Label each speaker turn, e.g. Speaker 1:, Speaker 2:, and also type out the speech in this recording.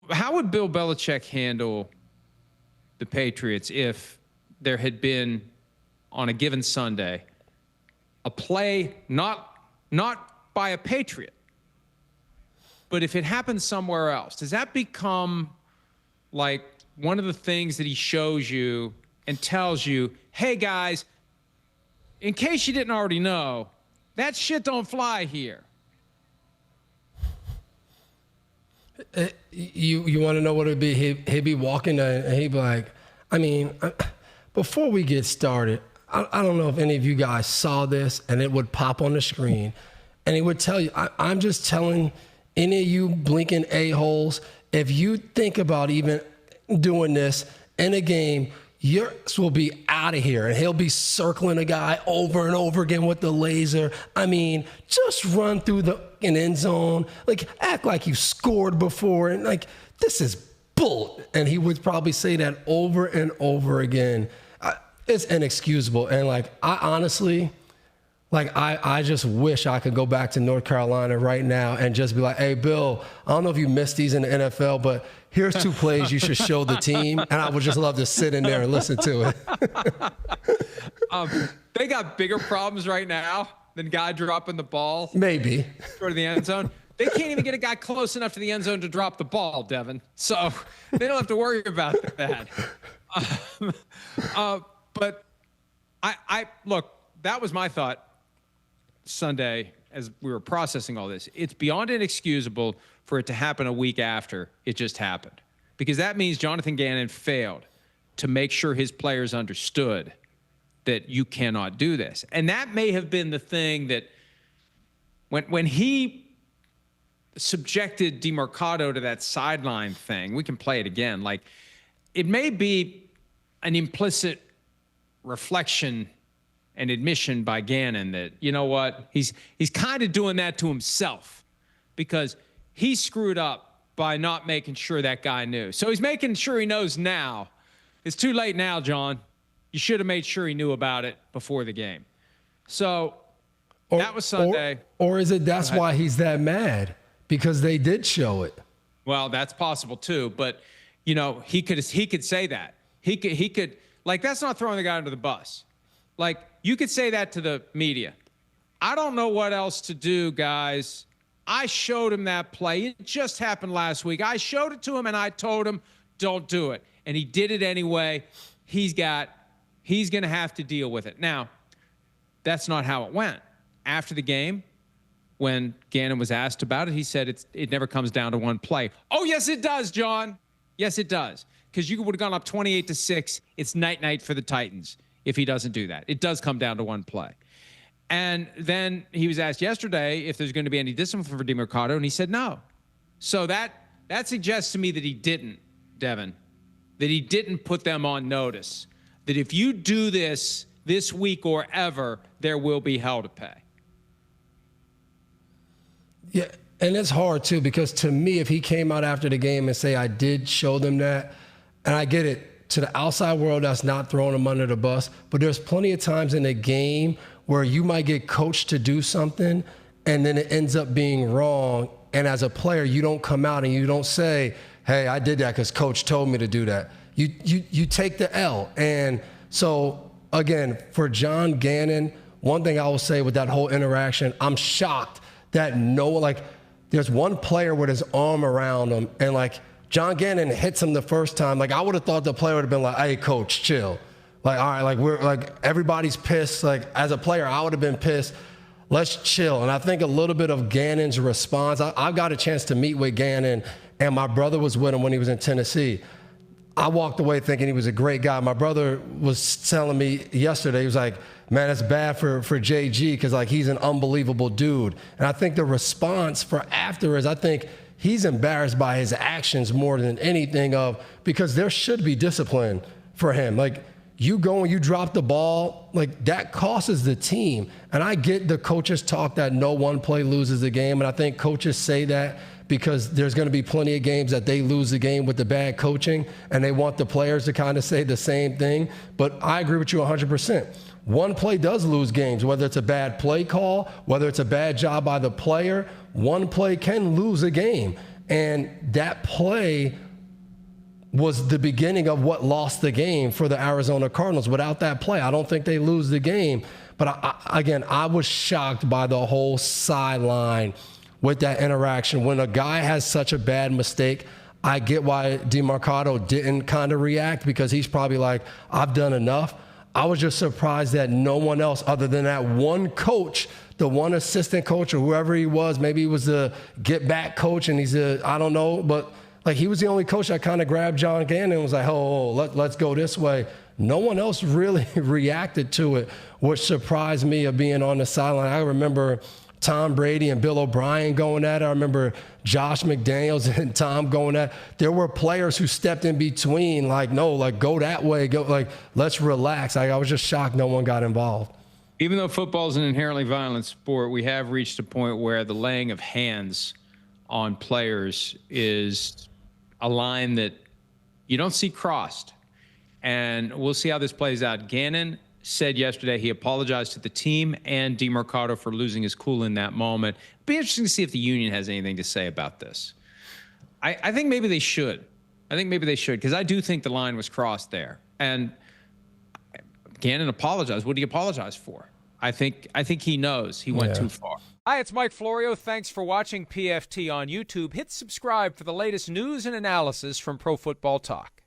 Speaker 1: How would Bill Belichick handle the Patriots if there had been, on a given Sunday, a play not by a Patriot, but if it happens somewhere else? Does that become like one of the things that he shows you and tells you, hey, guys, in case you didn't already know, that shit don't fly here?
Speaker 2: You want to know what it'd be? He'd be walking and he'd be like, I mean, before we get started, I don't know if any of you guys saw this, and it would pop on the screen, and he would tell you, I'm just telling any of you blinking a-holes, if you think about even doing this in a game, yours will be out of here. And he'll be circling a guy over and over again with the laser. I mean, just run through the end zone, like act like you scored before, and like, this is bull. And he would probably say that over and over again. It's inexcusable. And like, I honestly, like, I just wish I could go back to North Carolina right now and just be like, hey, Bill, I don't know if you missed these in the NFL, but here's 2 plays you should show the team. And I would just love to sit in there and listen to
Speaker 1: it. They got bigger problems right now than guy dropping the ball.
Speaker 2: Maybe.
Speaker 1: Short of the end zone. They can't even get a guy close enough to the end zone to drop the ball, Devin. So they don't have to worry about that. But I look, that was my thought Sunday as we were processing all this. It's beyond inexcusable for it to happen a week after it just happened, because that means Jonathan Gannon failed to make sure his players understood that you cannot do this. And that may have been the thing that when he subjected Demercado to that sideline thing, we can play it again. Like, it may be an implicit reflection and admission by Gannon that, you know what, he's kind of doing that to himself, because he screwed up by not making sure that guy knew. So he's making sure he knows now. It's too late now, John. You should have made sure he knew about it before the game. So that was Sunday.
Speaker 2: Or is it that's why he's that mad? Because they did show it.
Speaker 1: Well, that's possible too. But, you know, he could say that. He could, like, that's not throwing the guy under the bus. Like, you could say that to the media. I don't know what else to do, guys. I showed him that play. It just happened last week. I showed it to him, and I told him, don't do it. And he did it anyway. He's going to have to deal with it. Now, that's not how it went. After the game, when Gannon was asked about it, he said it never comes down to one play. Oh, yes, it does, John. Yes, it does. Because you would have gone up 28-6. It's night-night for the Titans if he doesn't do that. It does come down to one play. And then he was asked yesterday if there's going to be any discipline for Demercado, and he said no. So that suggests to me that he didn't, Devin, that he didn't put them on notice, that if you do this week or ever, there will be hell to pay.
Speaker 2: Yeah, and it's hard, too, because to me, if he came out after the game and say, I did show them that, and I get it, to the outside world, that's not throwing him under the bus, but there's plenty of times in a game where you might get coached to do something, and then it ends up being wrong, and as a player, you don't come out and you don't say, hey, I did that because coach told me to do that. You take the L. And so, again, for John Gannon, one thing I will say with that whole interaction, I'm shocked that there's one player with his arm around him, and like John Gannon hits him the first time. Like, I would have thought the player would have been like, hey, coach, chill. Like, all right, like, we're like, everybody's pissed. Like, as a player, I would have been pissed. Let's chill. And I think a little bit of Gannon's response, I've got a chance to meet with Gannon, and my brother was with him when he was in Tennessee. I walked away thinking he was a great guy. My brother was telling me yesterday, he was like, man, it's bad for JG because, like, he's an unbelievable dude. And I think the response for after is, I think he's embarrassed by his actions more than anything because there should be discipline for him. Like, you go and you drop the ball, like, that costs the team. And I get the coaches talk that no one play loses the game, and I think coaches say that because there's going to be plenty of games that they lose the game with the bad coaching, and they want the players to kind of say the same thing. But I agree with you 100%. One play does lose games, whether it's a bad play call, whether it's a bad job by the player. One play can lose a game. And that play was the beginning of what lost the game for the Arizona Cardinals. Without that play, I don't think they lose the game. But I was shocked by the whole sideline with that interaction. When a guy has such a bad mistake, I get why Demercado didn't kind of react, because he's probably like, I've done enough. I was just surprised that no one else other than that one coach, the one assistant coach or whoever he was, maybe he was the get back coach and I don't know, but like he was the only coach that kind of grabbed John Gannon and was like, let's go this way. No one else really reacted to it, which surprised me of being on the sideline. I remember Tom Brady and Bill O'Brien going at it. I remember Josh McDaniels and Tom going at it. There were players who stepped in between, like, no, like, go that way. Go, like, let's relax. I was just shocked no one got involved.
Speaker 1: Even though football is an inherently violent sport, we have reached a point where the laying of hands on players is a line that you don't see crossed. And we'll see how this plays out. Gannon said yesterday he apologized to the team and Demercado for losing his cool in that moment. It'd be interesting to see if the union has anything to say about this. I think maybe they should. Because I do think the line was crossed there. And Gannon apologized. What did he apologize for? I think he knows he went too far.
Speaker 3: Hi, it's Mike Florio. Thanks for watching PFT on YouTube. Hit subscribe for the latest news and analysis from Pro Football Talk.